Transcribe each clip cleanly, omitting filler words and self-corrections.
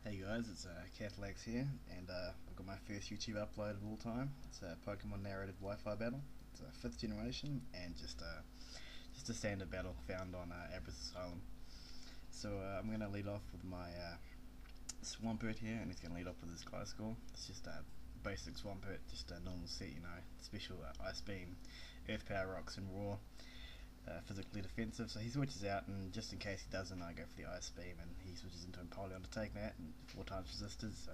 Hey guys, it's Cathalax here, and I've got my first YouTube upload of all time. It's a Pokemon Narrated Wi-Fi battle. It's a 5th generation, and just a standard battle found on Abra's Asylum. So I'm going to lead off with my Swampert here, and he's going to lead off with his Gliscor. It's just a basic Swampert, just a normal set, special Ice Beam, Earth Power, Rocks, and Roar. Physically defensive, so he switches out, and just in case he doesn't, I go for the Ice Beam, and he switches into Empoleon to take that, and 4 times resisted, so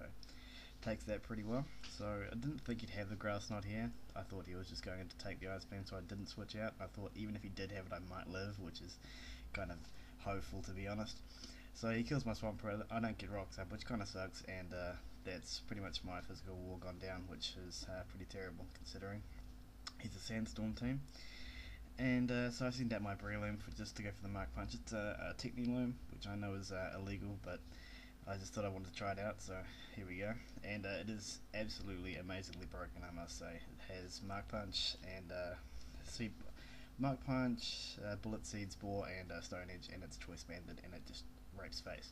takes that pretty well. So I didn't think he'd have the Grass Knot here. I thought he was just going to take the Ice Beam, so I didn't switch out. I thought even if he did have it, I might live, which is kind of hopeful, to be honest. So he kills my Swampert. I don't get rocks up, which kind of sucks, and that's pretty much my physical war gone down, which is pretty terrible considering he's a Sandstorm team. And so I sent out my Breloom just to go for the Mark Punch. It's a Techniloom, which I know is illegal, but I just thought I wanted to try it out, so here we go. And it is absolutely amazingly broken, I must say. It has Mark Punch and Mark Punch, Bullet Seed, Spore, and Stone Edge, and it's Choice Banded, and it just rapes face.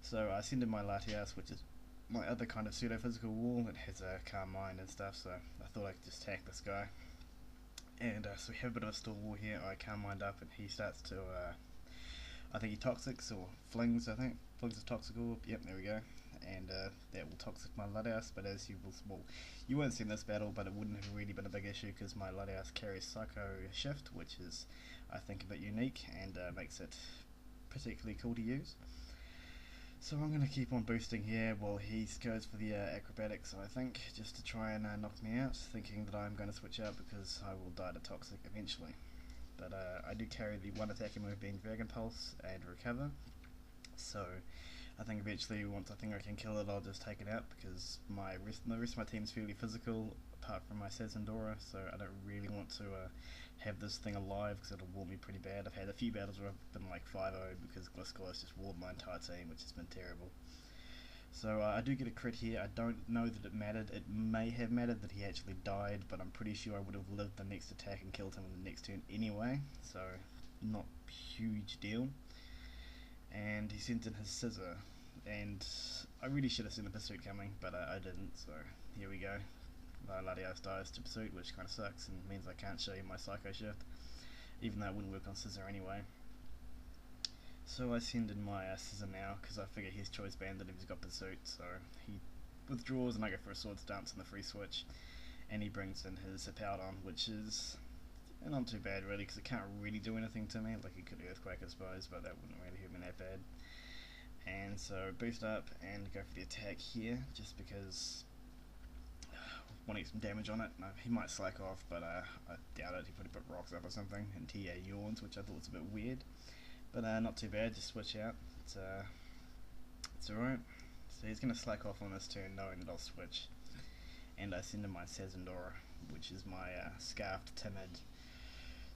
So I send in my Latias, which is my other kind of pseudo-physical wall. It has a Calm Mind and stuff, so I thought I could just attack this guy. And so we have a bit of a stall war here. I Calm Mind up, and he starts to, I think he Toxics, or Flings, I think. Flings is Toxic Orb, yep, there we go. And that will Toxic my Latias, but as you will, well, you won't see in this battle, but it wouldn't have really been a big issue, because my Latias carries Psycho Shift, which is, I think, a bit unique, and makes it particularly cool to use. So I'm going to keep on boosting here while he goes for the acrobatics, I think, just to try and knock me out, thinking that I'm going to switch out because I will die to Toxic eventually. But I do carry the one attacking move being Dragon Pulse and Recover, so I think eventually once I think I can kill it, I'll just take it out, because the rest of my team is fairly physical, apart from my Sazandora, so I don't really want to have this thing alive, because it'll wall me pretty bad. I've had a few battles where I've been like 5-0 because Gliscor has just walled my entire team, which has been terrible. So I do get a crit here. I don't know that it mattered. It may have mattered that he actually died, but I'm pretty sure I would have lived the next attack and killed him in the next turn anyway, so not huge deal. And he sent in his Scissor, and I really should have seen the Pursuit coming, but I didn't, so here we go. Latias dies to Pursuit, which kind of sucks and means I can't show you my Psycho Shift, even though it wouldn't work on Scissor anyway. So I send in my Scissor now, because I figure he's Choice Banded if he's got Pursuit, so he withdraws and I go for a Swords Dance on the free switch, and he brings in his Hippowdon, which is not too bad really, because it can't really do anything to me. Like, it could Earthquake I suppose, but that wouldn't really hurt me that bad. And so boost up and go for the attack here, just because I want to get some damage on it. He might slack off, but I doubt it. He probably put rocks up or something, and he yawns, which I thought was a bit weird. But not too bad, just switch out. It's alright. So he's going to slack off on this turn, knowing that I'll switch. And I send him my Sazandora, which is my Scarfed Timid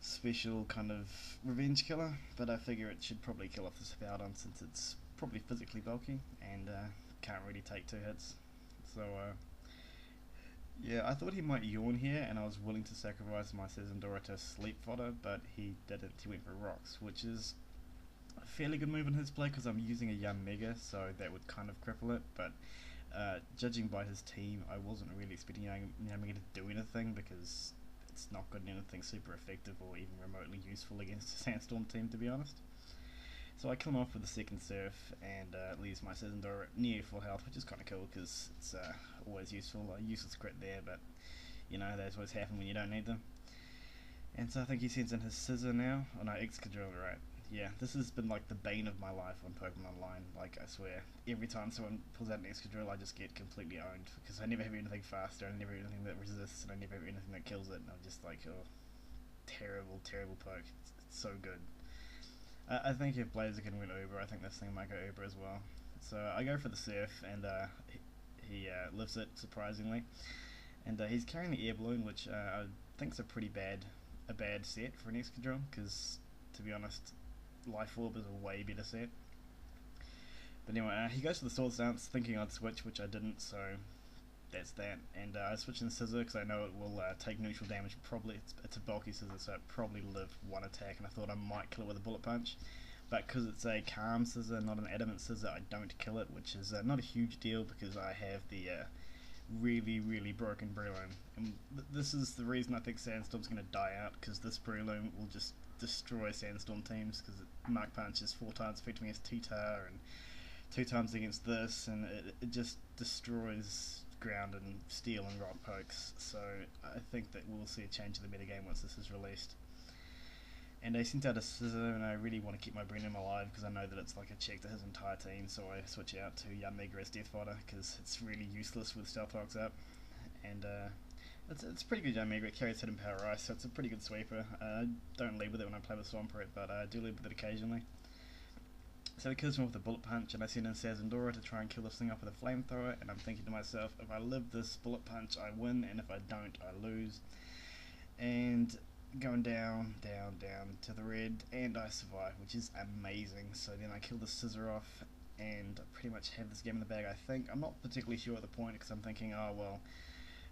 special kind of revenge killer, but I figure it should probably kill off the Hippowdon since it's probably physically bulky and can't really take 2 hits. So yeah, I thought he might yawn here, and I was willing to sacrifice my Sazandora to Sleep Fodder, but he didn't. He went for Rocks, which is a fairly good move in his play because I'm using a Young Mega, so that would kind of cripple it, but judging by his team, I wasn't really expecting Young Mega to do anything, because it's not got anything super effective or even remotely useful against a Sandstorm team, to be honest. So I kill him off with the second Surf, and leaves my Sazandora near full health, which is kind of cool because it's always useful. A useless crit there, but you know, that's what's happened when you don't need them. And so I think he sends in his Scissor now. Oh no, Excadrill, right. Yeah, this has been like the bane of my life on Pokemon Online. Like, I swear, every time someone pulls out an Excadrill, I just get completely owned, because I never have anything faster, I never have anything that resists, and I never have anything that kills it, and I'm just like, oh, terrible, terrible poke. It's so good. I think if Blaziken went Uber, I think this thing might go Uber as well. So I go for the Surf, and he lifts it, surprisingly. And he's carrying the Air Balloon, which I think's a bad set for an Excadrill, because, to be honest, Life Orb is a way better set. But anyway, he goes for the Swords Dance, thinking I'd switch, which I didn't, so that's that. And I switch in Scissor because I know it will take neutral damage. Probably it's a bulky Scissor, so it probably live 1 attack, and I thought I might kill it with a Bullet Punch. but because it's a calm scissor, not an adamant scissor, I don't kill it, which is not a huge deal because I have the really broken Breloom. And this is the reason I think Sandstorm's going to die out, because this Breloom will just destroy Sandstorm teams, because Mark Punch is 4 times effectively against T-Tar and 2 times against this, and it just destroys ground and steel and rock pokes. So I think that we'll see a change in the metagame once this is released. And they sent out a scissor, and I really want to keep my Breloom alive because I know that it's like a check to his entire team, so I switch out to Mega as Death Fodder because it's really useless with Stealth Rocks up. And it's pretty good Mega, it carries hidden power ice, so it's a pretty good sweeper. I don't lead with it when I play with Swampert, but I do lead with it occasionally. So he kills me with a bullet punch, and I send in Sazendora to try and kill this thing up with a flamethrower, and I'm thinking to myself, if I live this bullet punch I win, and if I don't I lose. And going down to the red, and I survive, which is amazing. So then I kill the scissor off, and I pretty much have this game in the bag, I think. I'm not particularly sure at the point, because I'm thinking, oh well,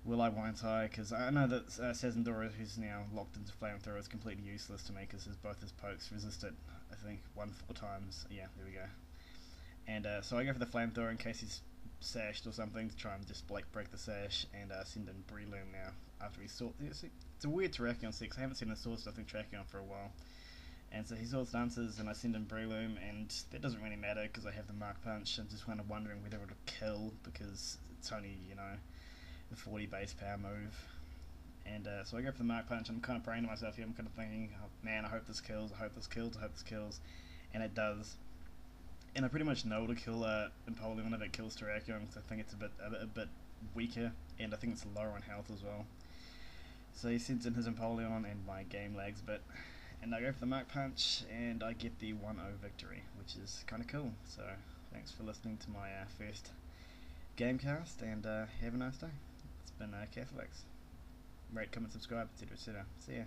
will I, won't I? Because I know that Sazendora, who's now locked into flamethrower, is completely useless to me, because both his pokes resist it, I think, 4 times. Yeah, there we go. And so I go for the flamethrower in case he's sashed or something, to try and just break the sash, and send in Breloom now after he saw. It's a weird Terrakion set, because I haven't seen a sword stuffing Terrakion for a while. And so he swords dances, and I send in Breloom, and that doesn't really matter because I have the Mark Punch. I'm just kind of wondering whether it'll kill, because it's only, you know, the 40 base power move. And so I go for the Mark Punch. I'm kind of praying to myself here. I'm kind of thinking, oh, man, I hope this kills, I hope this kills, I hope this kills. And it does. And I pretty much know to kill Empoleon if it kills Terrakion, because I think it's a bit weaker, and I think it's lower on health as well. So he sends in his Empoleon, and my game lags a bit. And I go for the Mark Punch, and I get the 1-0 victory, which is kind of cool. So thanks for listening to my first Gamecast, and have a nice day. It's been Catholics. Rate, comment, subscribe, etc. See ya.